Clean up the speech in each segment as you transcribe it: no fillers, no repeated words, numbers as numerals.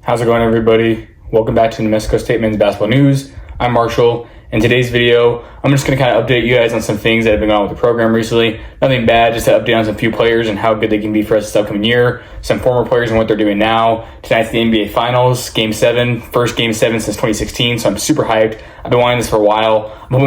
How's it going, everybody? Welcome back to New Mexico State Men's Basketball News. I'm Marshall. In today's video, I'm just going to kind of update you guys on some things that have been going on with the program recently. Nothing bad, just to update on some few players and how good they can be for us this upcoming year. Some former players and what they're doing now. Tonight's the NBA Finals, Game 7. First Game 7 since 2016, so I'm super hyped. I've been wanting this for a while. I'm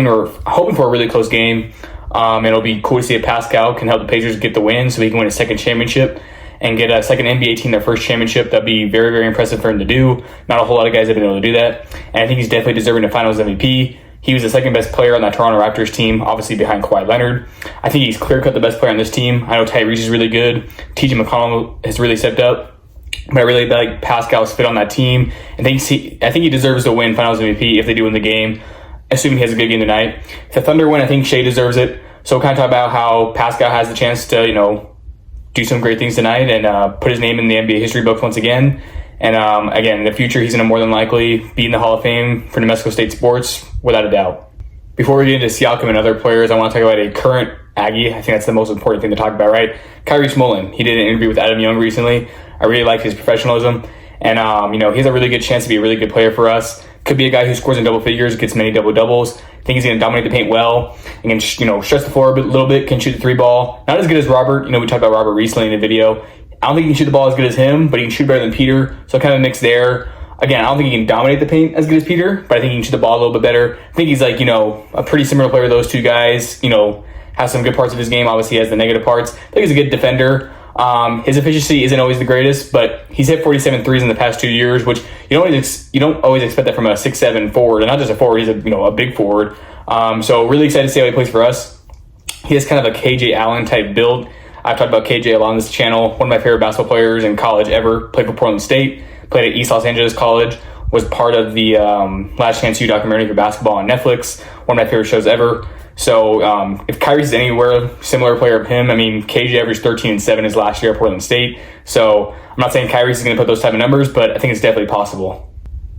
hoping for a really close game. It'll be cool to see if Pascal can help the Pacers get the win so he can win a second championship and get a second NBA team their first championship. That'd be very, very impressive for him to do. Not a whole lot of guys have been able to do that. And I think he's definitely deserving of Finals MVP. He was the second best player on that Toronto Raptors team, obviously behind Kawhi Leonard. I think he's clear-cut the best player on this team. I know Tyrese is really good. TJ McConnell has really stepped up. But I really like Pascal's fit on that team. I think he deserves to win Finals MVP if they do win the game, assuming he has a good game tonight. If the Thunder win, I think Shea deserves it. So we'll kind of talk about how Pascal has the chance to, do some great things tonight and put his name in the NBA history books once again. And again, in the future, he's going to more than likely be in the Hall of Fame for New Mexico State sports, without a doubt. Before we get into Siakam and other players, I want to talk about a current Aggie. I think that's the most important thing to talk about, right? Kyrie Smolin. He did an interview with Adam Young recently. I really like his professionalism. And, he has a really good chance to be a really good player for us. Could be a guy who scores in double figures, gets many double-doubles. I think he's going to dominate the paint well. And can, stretch the floor a little bit, can shoot the three ball. Not as good as Robert. We talked about Robert recently in the video. I don't think he can shoot the ball as good as him, but he can shoot better than Peter. So kind of a mix there. Again, I don't think he can dominate the paint as good as Peter, but I think he can shoot the ball a little bit better. I think he's a pretty similar player to those two guys. Has some good parts of his game. Obviously, he has the negative parts. I think he's a good defender. His efficiency isn't always the greatest, but he's hit 47 threes in the past 2 years, which you don't always expect that from a 6'7" forward, and not just a forward. He's a big forward. So really excited to see how he plays for us. He has kind of a KJ Allen type build. I've talked about KJ a lot on this channel. One of my favorite basketball players in college ever. Played for Portland State. Played at East Los Angeles College. Was part of the Last Chance U documentary for basketball on Netflix. One of my favorite shows ever. So if Kyrie's anywhere similar player of him, KJ averaged 13 and 7 his last year at Portland State. So I'm not saying Kyrie's going to put those type of numbers, but I think it's definitely possible.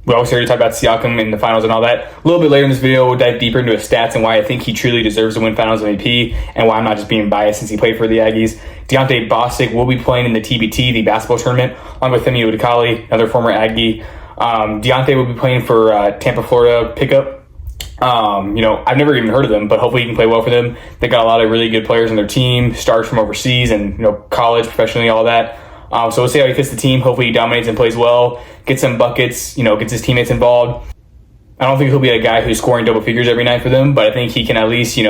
We also already talked about Siakam in the finals and all that. A little bit later in this video, we'll dive deeper into his stats and why I think he truly deserves to win Finals MVP and why I'm not just being biased since he played for the Aggies. Deonte Bostic will be playing in the TBT, the basketball tournament, along with Femi Udikali, another former Aggie. Deonte will be playing for Tampa, Florida pickup. I've never even heard of them, but hopefully he can play well for them. They got a lot of really good players on their team, stars from overseas and, college, professionally, all that. So we'll see how he fits the team. Hopefully he dominates and plays well, gets some buckets, gets his teammates involved. I don't think he'll be a guy who's scoring double figures every night for them, but I think he can at least, keep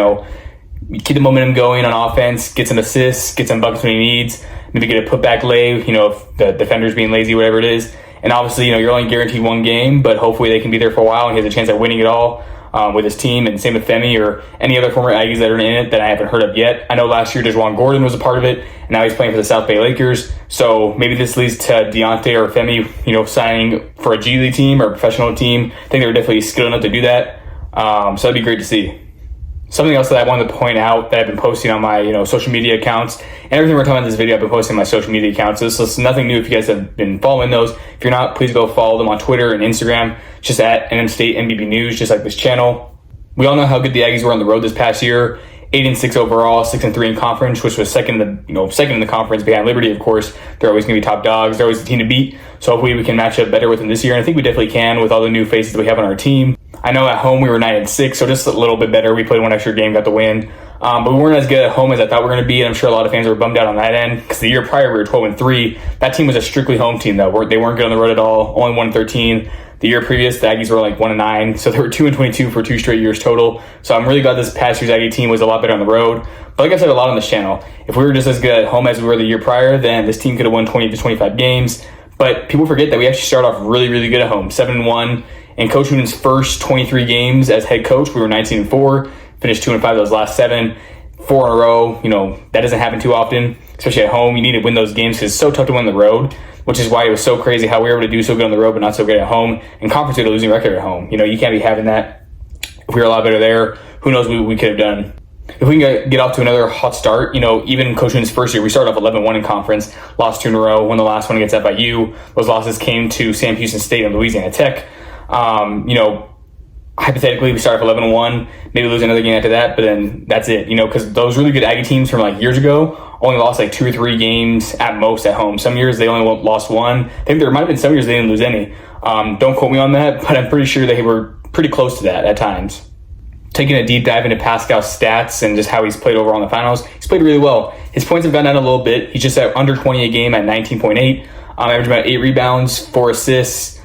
the momentum going on offense, get some assists, get some buckets when he needs, maybe get a putback lay, if the defender's being lazy, whatever it is. And obviously, you're only guaranteed one game, but hopefully they can be there for a while and he has a chance at winning it all. With his team, and same with Femi or any other former Aggies that are in it that I haven't heard of yet. I know last year DeJuan Gordon was a part of it, and now he's playing for the South Bay Lakers. So maybe this leads to Deonte or Femi, signing for a G League team or a professional team. I think they're definitely skilled enough to do that. So that'd be great to see. Something else that I wanted to point out that I've been posting on my social media accounts, and everything we're talking about in this video, I've been posting on my social media accounts. So this is nothing new if you guys have been following those. If you're not, please go follow them on Twitter and Instagram, just at NM State NBB News, just like this channel. We all know how good the Aggies were on the road this past year. 8-6 overall, 6-3 in conference, which was second in the conference behind Liberty. Of course, they're always going to be top dogs. They're always the team to beat. So hopefully we can match up better with them this year. And I think we definitely can with all the new faces that we have on our team. I know at home we were 9-6, so just a little bit better. We played one extra game, got the win. But we weren't as good at home as I thought we were going to be. And I'm sure a lot of fans were bummed out on that end because the year prior we were 12-3. That team was a strictly home team though. They weren't good on the road at all. Only 1-13. The year previous, the Aggies were 1-9, so they were 2-22 for 2 straight years total. So I'm really glad this past year's Aggie team was a lot better on the road. But like I said a lot on this channel, if we were just as good at home as we were the year prior, then this team could have won 20-25 games. But people forget that we actually started off really, really good at home, 7-1. In Coach Noonan's first 23 games as head coach, we were 19-4, finished 2-5 those last 7. 4 in a row, that doesn't happen too often, especially at home. You need to win those games because it's so tough to win on the road, which is why it was so crazy how we were able to do so good on the road but not so good at home. In conference, we had a losing record at home. You can't be having that. If we were a lot better there, who knows what we could have done. If we can get off to another hot start, even Coach Noonan's first year, we started off 11-1 in conference, lost 2 in a row, won the last one against FIU. Those losses came to Sam Houston State and Louisiana Tech. Hypothetically, we start off 11-1, maybe lose another game after that, but then that's it, because those really good Aggie teams from years ago only lost like 2 or 3 games at most at home. Some years they only lost 1. I think there might have been some years they didn't lose any. Don't quote me on that, but I'm pretty sure they were pretty close to that at times. Taking a deep dive into Pascal's stats and just how he's played overall in the finals, he's played really well. His points have gone down a little bit. He's just at under 20 a game at 19.8, averaging about 8 rebounds, 4 assists,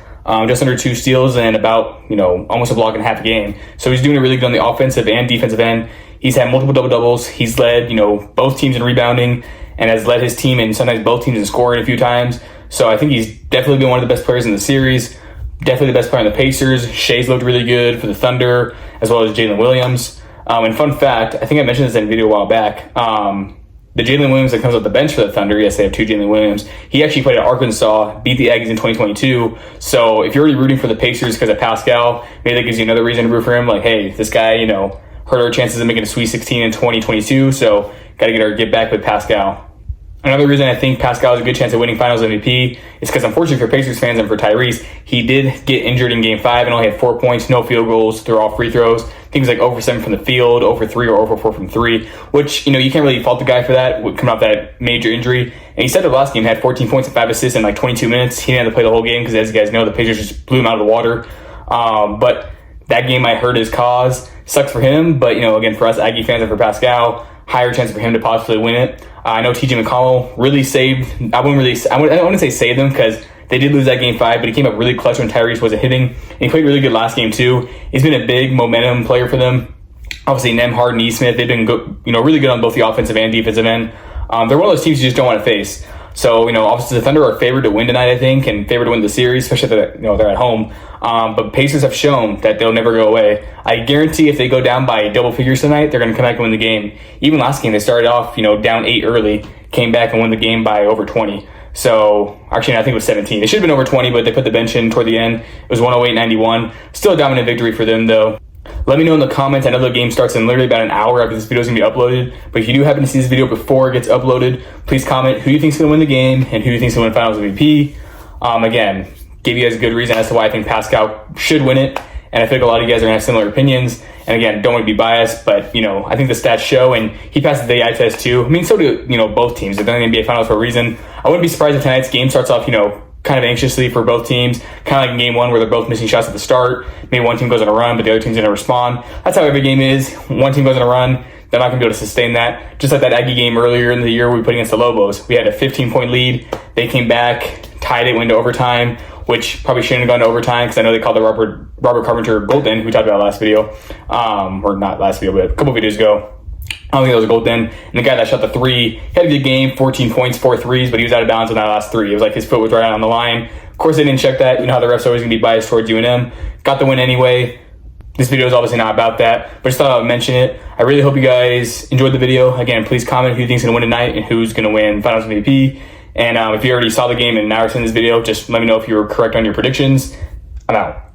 just under 2 steals, and about, almost a block and a half a game. So he's doing it really good on the offensive and defensive end. He's had multiple double-doubles. He's led, both teams in rebounding and has led his team and sometimes both teams in scoring a few times. So I think he's definitely been one of the best players in the series. Definitely the best player on the Pacers. Shea's looked really good for the Thunder, as well as Jalen Williams. And fun fact, I think I mentioned this in a video a while back. The Jalen Williams that comes off the bench for the Thunder, yes, they have 2 Jalen Williams. He actually played at Arkansas, beat the Aggies in 2022. So if you're already rooting for the Pacers because of Pascal, maybe that gives you another reason to root for him. Like, hey, this guy, hurt our chances of making a Sweet 16 in 2022. So got to get back with Pascal. Another reason I think Pascal has a good chance of winning Finals MVP is because, unfortunately for Pacers fans and for Tyrese, he did get injured in Game 5 and only had 4 points, no field goals, threw all free throws. Things like 0 for 7 from the field, 0 for 3 or 0 for 4 from 3, which, you can't really fault the guy for that, coming off that major injury. And he said the last game had 14 points and 5 assists in like 22 minutes. He didn't have to play the whole game because, as you guys know, the Pacers just blew him out of the water. But that game might hurt his cause. Sucks for him, but, again, for us Aggie fans and for Pascal, higher chance for him to possibly win it. I know TJ McConnell really saved. I wouldn't say saved them because they did lose that Game 5, but he came up really clutch when Tyrese wasn't hitting. And he played really good last game too. He's been a big momentum player for them. Obviously, Nembhard and Nesmith, they've been really good on both the offensive and defensive end. They're one of those teams you just don't want to face. So, obviously the Thunder are favored to win tonight, I think, and favored to win the series, especially if they're at home. But Pacers have shown that they'll never go away. I guarantee if they go down by double figures tonight, they're going to come back and win the game. Even last game, they started off, down 8 early, came back and won the game by over 20. So, actually, I think it was 17. It should have been over 20, but they put the bench in toward the end. It was 108-91. Still a dominant victory for them, though. Let me know in the comments. I know the game starts in literally about an hour after this video is going to be uploaded. But if you do happen to see this video before it gets uploaded, please comment who you think is going to win the game and who you think is going to win Finals MVP. Again, gave you guys a good reason as to why I think Pascal should win it. And I think a lot of you guys are going to have similar opinions. And again, don't want to be biased, but, I think the stats show, and he passed the eye test too. I mean, so do, both teams. They're in the NBA Finals for a reason. I wouldn't be surprised if tonight's game starts off, kind of anxiously for both teams, kind of like in Game 1 where they're both missing shots at the start. Maybe one team goes on a run, but the other team's going to respond. That's how every game is. One team goes on a run, they're not going to be able to sustain that. Just like that Aggie game earlier in the year we put against the Lobos. We had a 15-point lead. They came back, tied it, went to overtime, which probably shouldn't have gone to overtime because I know they called the Robert Carpenter golden, who we talked about last video. Or not last video, but a couple videos ago. I don't think that was a golden. And the guy that shot the 3, he had a good game, 14 points, 4 threes, but he was out of bounds on that last 3. It was like his foot was right on the line. Of course, they didn't check that. You know how the refs are always going to be biased towards UNM. Got the win anyway. This video is obviously not about that, but just thought I would mention it. I really hope you guys enjoyed the video. Again, please comment who you think is going to win tonight and who's going to win Finals MVP. And if you already saw the game and now are seeing this video, just let me know if you were correct on your predictions. I'm out.